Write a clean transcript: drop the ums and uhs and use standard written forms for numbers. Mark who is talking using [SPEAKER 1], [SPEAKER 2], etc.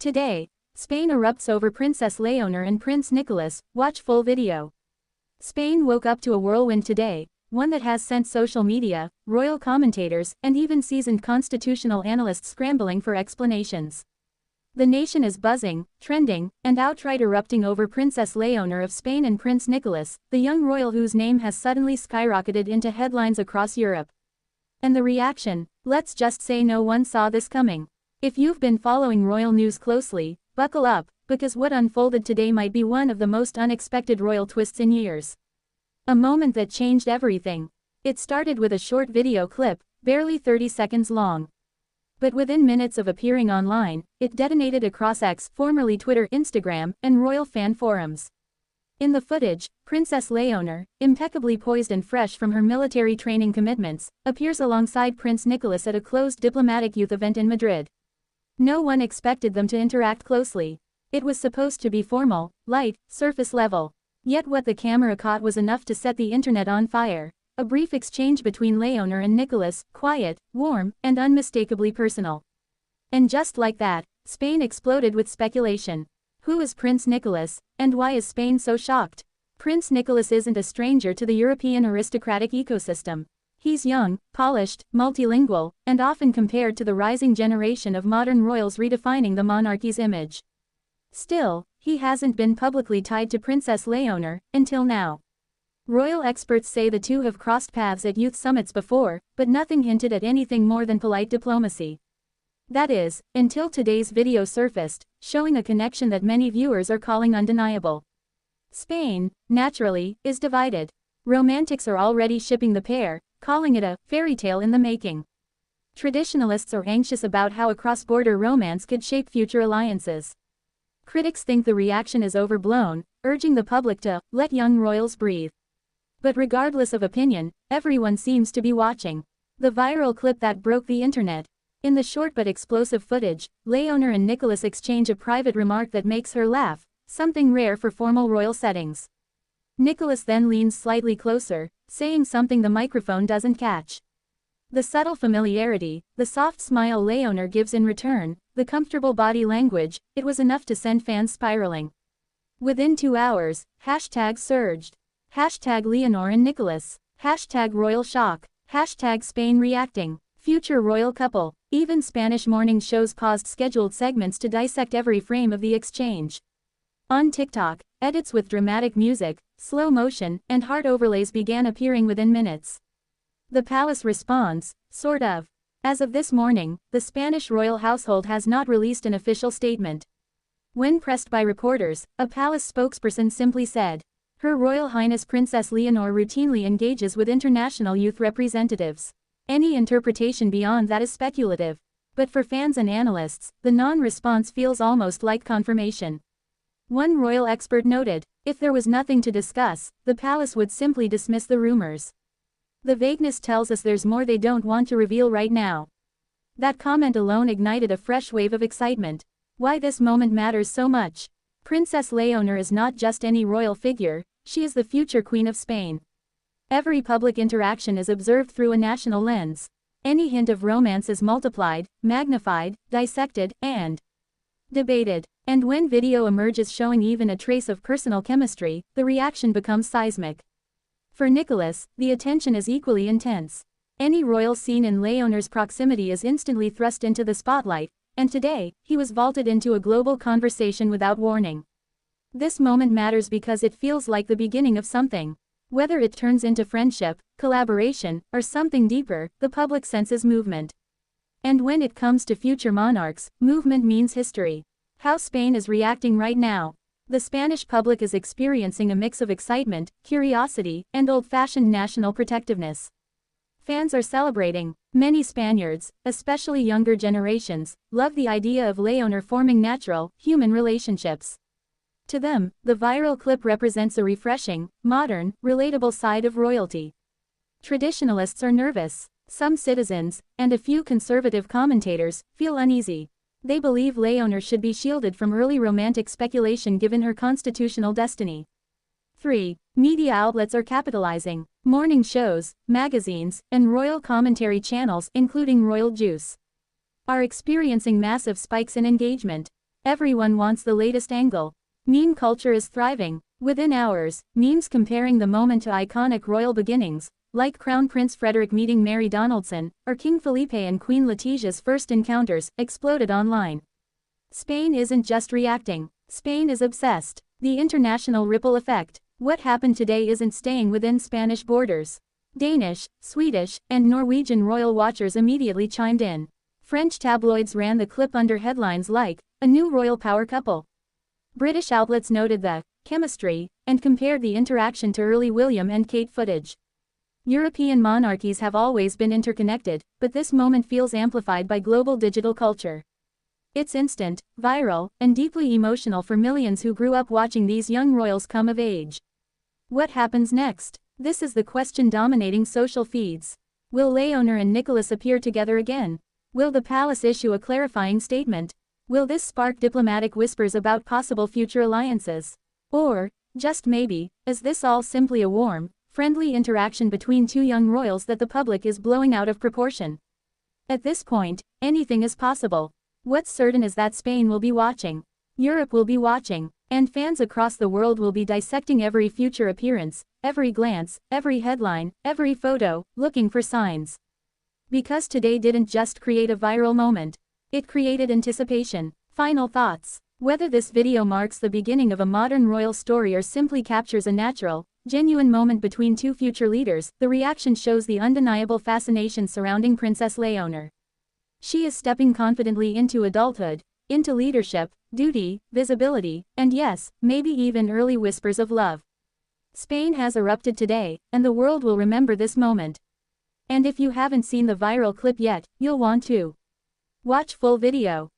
[SPEAKER 1] Today, Spain erupts over Princess Leonor and Prince Nicholas. Watch full video. Spain woke up to a whirlwind today, one that has sent social media, royal commentators, and even seasoned constitutional analysts scrambling for explanations. The nation is buzzing, trending, and outright erupting over Princess Leonor of Spain and Prince Nicholas, the young royal whose name has suddenly skyrocketed into headlines across Europe. And the reaction? Let's just say no one saw this coming. If you've been following royal news closely, buckle up, because what unfolded today might be one of the most unexpected royal twists in years. A moment that changed everything. It started with a short video clip, barely 30 seconds long. But within minutes of appearing online, it detonated across X, formerly Twitter, Instagram, and royal fan forums. In the footage, Princess Leonor, impeccably poised and fresh from her military training commitments, appears alongside Prince Nicholas at a closed diplomatic youth event in Madrid. No one expected them to interact closely. It was supposed to be formal, light, surface level. Yet what the camera caught was enough to set the internet on fire. A brief exchange between Leonor and Nicholas, quiet, warm, and unmistakably personal. And just like that, Spain exploded with speculation. Who is Prince Nicholas, and why is Spain so shocked? Prince Nicholas isn't a stranger to the European aristocratic ecosystem. He's young, polished, multilingual, and often compared to the rising generation of modern royals redefining the monarchy's image. Still, he hasn't been publicly tied to Princess Leonor, until now. Royal experts say the two have crossed paths at youth summits before, but nothing hinted at anything more than polite diplomacy. That is, until today's video surfaced, showing a connection that many viewers are calling undeniable. Spain, naturally, is divided. Romantics are already shipping the pair, calling it a fairy tale in the making. Traditionalists are anxious about how a cross-border romance could shape future alliances. Critics think the reaction is overblown, urging the public to let young royals breathe. But regardless of opinion, everyone seems to be watching. The viral clip that broke the internet. In the short but explosive footage, Leonor and Nicholas exchange a private remark that makes her laugh, something rare for formal royal settings. Nicholas then leans slightly closer, saying something the microphone doesn't catch. The subtle familiarity, the soft smile Leonor gives in return, the comfortable body language, it was enough to send fans spiraling. Within 2 hours, hashtags surged. Hashtag Leonor and Nicholas. Hashtag royal shock. Hashtag Spain reacting. Future royal couple. Even Spanish morning shows paused scheduled segments to dissect every frame of the exchange. On TikTok, edits with dramatic music, slow motion, and heart overlays began appearing within minutes. The palace responds, sort of. As of this morning, the Spanish royal household has not released an official statement. When pressed by reporters, a palace spokesperson simply said, Her Royal Highness Princess Leonor routinely engages with international youth representatives. Any interpretation beyond that is speculative. But for fans and analysts, the non-response feels almost like confirmation. One royal expert noted, if there was nothing to discuss, the palace would simply dismiss the rumors. The vagueness tells us there's more they don't want to reveal right now. That comment alone ignited a fresh wave of excitement. Why this moment matters so much. Princess Leonor is not just any royal figure, she is the future Queen of Spain. Every public interaction is observed through a national lens. Any hint of romance is multiplied, magnified, dissected, and debated. And when video emerges showing even a trace of personal chemistry, the reaction becomes seismic. For Nicholas, the attention is equally intense. Any royal seen in Leonor's proximity is instantly thrust into the spotlight, and today, he was vaulted into a global conversation without warning. This moment matters because it feels like the beginning of something. Whether it turns into friendship, collaboration, or something deeper, the public senses movement. And when it comes to future monarchs, movement means history. How Spain is reacting right now. The Spanish public is experiencing a mix of excitement, curiosity, and old-fashioned national protectiveness. Fans are celebrating. Many Spaniards, especially younger generations, love the idea of Leonor forming natural, human relationships. To them, the viral clip represents a refreshing, modern, relatable side of royalty. Traditionalists are nervous. Some citizens, and a few conservative commentators, feel uneasy. They believe Leonor should be shielded from early romantic speculation given her constitutional destiny. 3. Media outlets are capitalizing. Morning shows, magazines, and royal commentary channels, including Royal Juice, are experiencing massive spikes in engagement. Everyone wants the latest angle. Meme culture is thriving. Within hours, memes comparing the moment to iconic royal beginnings, like Crown Prince Frederik meeting Mary Donaldson, or King Felipe and Queen Letitia's first encounters, exploded online. Spain isn't just reacting. Spain is obsessed. The international ripple effect. What happened today isn't staying within Spanish borders. Danish, Swedish, and Norwegian royal watchers immediately chimed in. French tabloids ran the clip under headlines like, "A new royal power couple." British outlets noted the chemistry and compared the interaction to early William and Kate footage. European monarchies have always been interconnected, but this moment feels amplified by global digital culture. It's instant, viral, and deeply emotional for millions who grew up watching these young royals come of age. What happens next? This is the question dominating social feeds. Will Leonor and Nicholas appear together again? Will the palace issue a clarifying statement? Will this spark diplomatic whispers about possible future alliances? Or, just maybe, is this all simply a warm, friendly interaction between two young royals that the public is blowing out of proportion? At this point, anything is possible. What's certain is that Spain will be watching. Europe will be watching, and fans across the world will be dissecting every future appearance, every glance, every headline, every photo, looking for signs. Because today didn't just create a viral moment. It created anticipation. Final thoughts. Whether this video marks the beginning of a modern royal story or simply captures a natural, genuine moment between two future leaders, the reaction shows the undeniable fascination surrounding Princess Leonor. She is stepping confidently into adulthood, into leadership, duty, visibility, and yes, maybe even early whispers of love. Spain has erupted today, and the world will remember this moment. And if you haven't seen the viral clip yet, you'll want to. Watch full video.